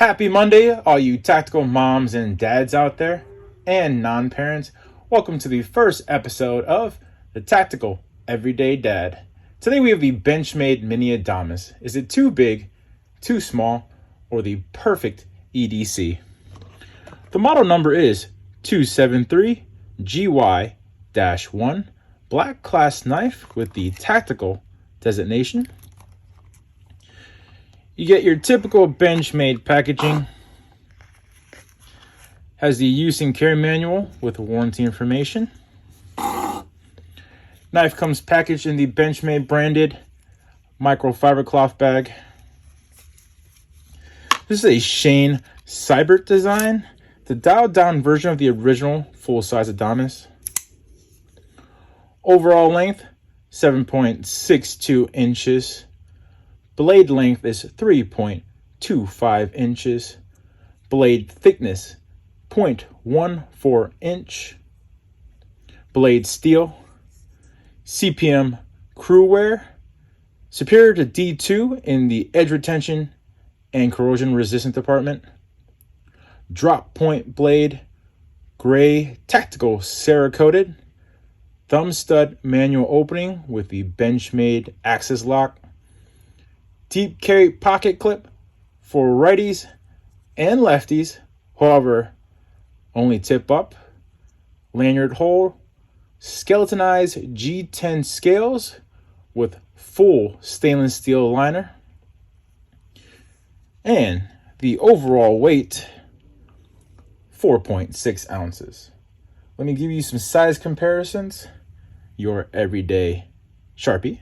Happy Monday, all you tactical moms and dads out there, and non-parents. Welcome to the first episode of the Tactical Everyday Dad. Today we have the Benchmade Mini Adamas. Is it too big, too small, or the perfect EDC? The model number is 273GY-1, black class knife with the tactical designation. You get your typical Benchmade packaging. Has the use and carry manual with warranty information. Knife comes packaged in the Benchmade branded microfiber cloth bag. This is a Shane Seibert design, the dialed down version of the original full-size Adamas. Overall length, 7.62 inches. Blade length is 3.25 inches. Blade thickness, 0.14 inch. Blade steel. CPM crew wear. Superior to D2 in the edge retention and corrosion resistant department. Drop point blade. Gray tactical Cerakoted. Thumb stud manual opening with the Benchmade access lock. Deep carry pocket clip for righties and lefties, however, only tip up. Lanyard hole, skeletonized G10 scales with full stainless steel liner. And the overall weight, 4.6 ounces. Let me give you some size comparisons. Your everyday Sharpie.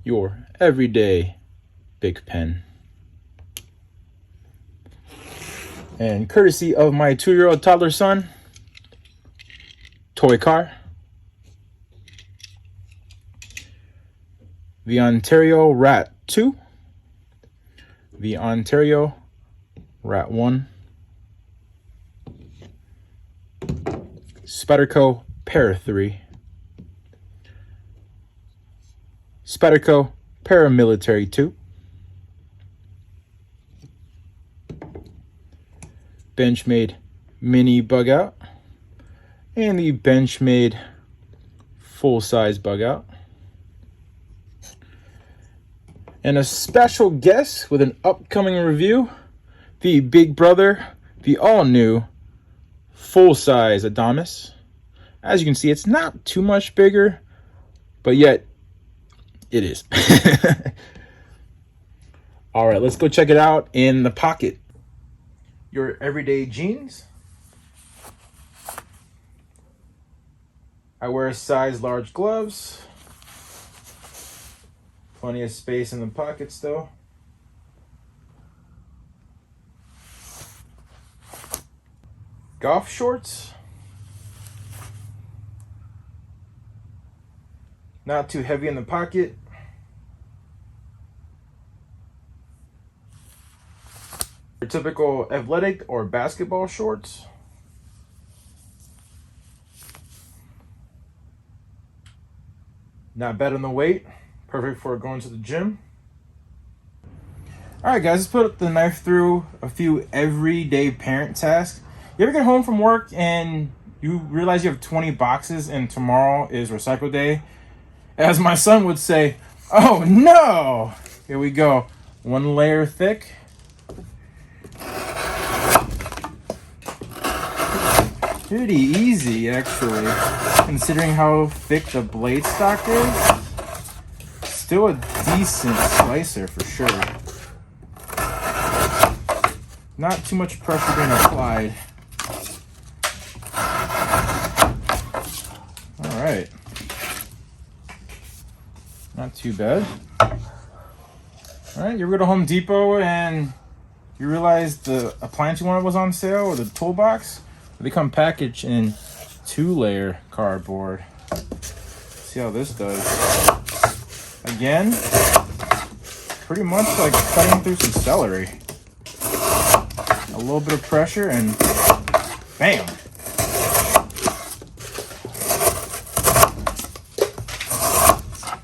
Your everyday Big Pen. And courtesy of my 2-year-old toddler son, toy car. The Ontario Rat 2. The Ontario Rat 1. Spyderco Para 3. Spyderco Paramilitary 2. Benchmade Mini Bug Out. And the Benchmade Full-Size Bug Out. And a special guest with an upcoming review, the big brother, the all-new full-size Adamas. As you can see, it's not too much bigger, but yet it is. All right, let's go check it out in the pocket. Your everyday jeans. I wear size large gloves. Plenty of space in the pockets though. Golf shorts. Not too heavy in the pocket. Your typical athletic or basketball shorts. Not bad on the weight. Perfect for going to the gym. Alright guys, let's put the knife through a few everyday parent tasks. You ever get home from work and you realize you have 20 boxes and tomorrow is recycle day? As my son would say, oh no! Here we go. 1 layer thick. Pretty easy, actually, considering how thick the blade stock is. Still a decent slicer for sure. Not too much pressure being applied. All right. Not too bad. All right, you ever go to Home Depot and you realize the appliance you wanted was on sale, or the toolbox? They come packaged in 2-layer cardboard. See how this does. Again, pretty much like cutting through some celery. A little bit of pressure and bam.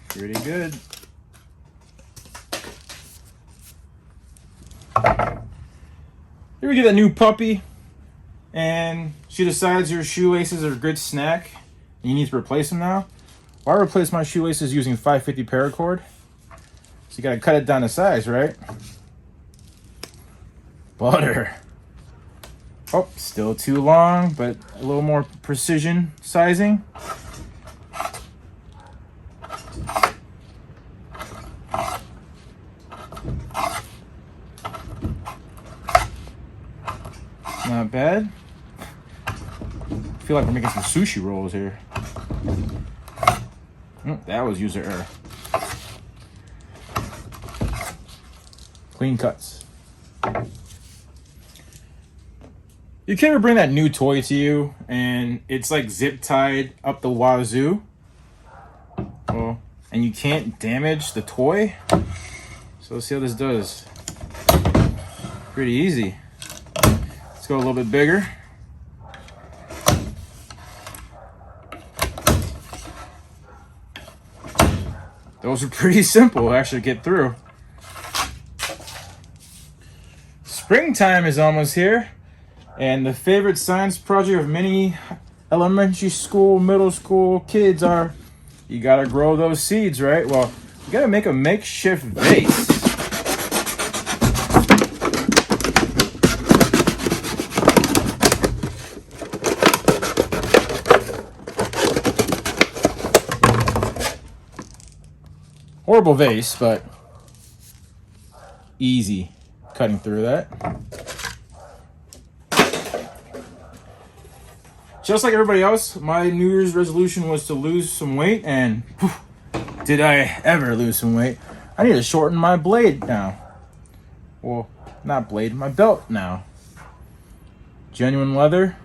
Pretty good. You ever get a new puppy and she decides your shoelaces are a good snack and you need to replace them now? Well, I replace my shoelaces using 550 paracord. So you gotta cut it down to size, right? Butter. Oh, still too long, but a little more precision sizing. Not bad. I feel like we're making some sushi rolls here. That was user error. Clean cuts. You can't ever bring that new toy to you and it's like zip tied up the wazoo. Well, and you can't damage the toy. So let's see how this does. Pretty easy. Let's go a little bit bigger. Those are pretty simple to actually get through. Springtime is almost here, and the favorite science project of many elementary school, middle school kids are, you gotta grow those seeds, right? Well, you gotta make a makeshift vase. Horrible vase, but easy cutting through that. Just like everybody else, my New Year's resolution was to lose some weight, and whew, did I ever lose some weight. I need to shorten my blade now. Well, not blade, my belt now. Genuine leather.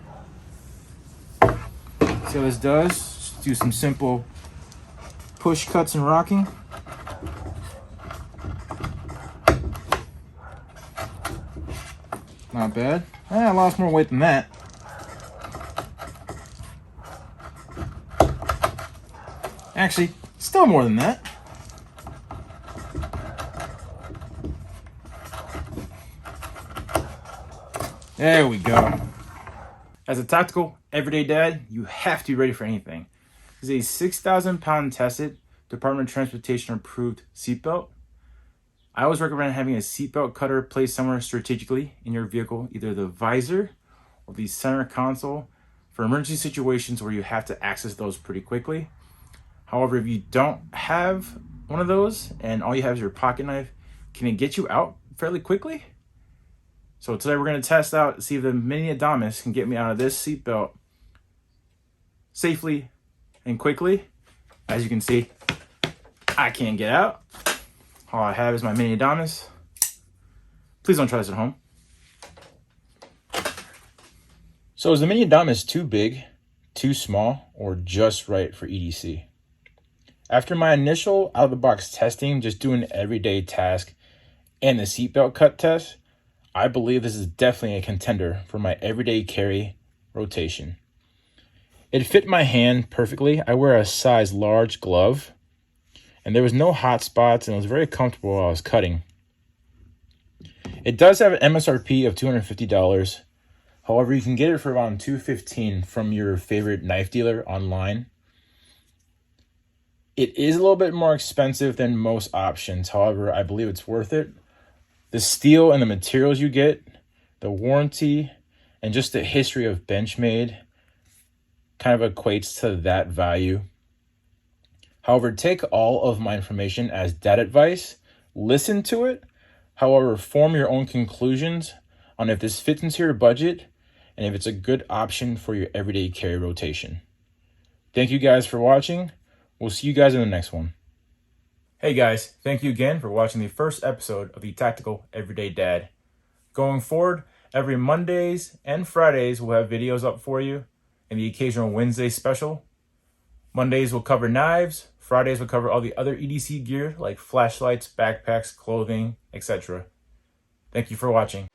See how this does? Just do some simple push cuts and rocking. Not bad. I lost more weight than that. Actually, still more than that. There we go. As a tactical, everyday dad, you have to be ready for anything. This is a 6,000 pound tested, Department of Transportation approved seatbelt. I always recommend having a seatbelt cutter placed somewhere strategically in your vehicle, either the visor or the center console, for emergency situations where you have to access those pretty quickly. However, if you don't have one of those and all you have is your pocket knife, can it get you out fairly quickly? So today we're going to test out, see if the Mini Adamas can get me out of this seatbelt safely and quickly. As you can see, I can't get out. All I have is my Mini Adamas. Please don't try this at home. So is the Mini Adamas too big, too small, or just right for EDC? After my initial out-of-the-box testing, just doing an everyday task and the seatbelt cut test, I believe this is definitely a contender for my everyday carry rotation. It fit my hand perfectly. I wear a size large glove, and there was no hot spots, and it was very comfortable while I was cutting. It does have an MSRP of $250. However, you can get it for around $215 from your favorite knife dealer online. It is a little bit more expensive than most options. However, I believe it's worth it. The steel and the materials you get, the warranty, and just the history of Benchmade kind of equates to that value. However, take all of my information as dad advice, listen to it, however, form your own conclusions on if this fits into your budget and if it's a good option for your everyday carry rotation. Thank you guys for watching. We'll see you guys in the next one. Hey guys, thank you again for watching the first episode of the Tactical Everyday Dad. Going forward, every Mondays and Fridays we'll have videos up for you, and the occasional Wednesday special. Mondays will cover knives, Fridays will cover all the other EDC gear like flashlights, backpacks, clothing, etc. Thank you for watching.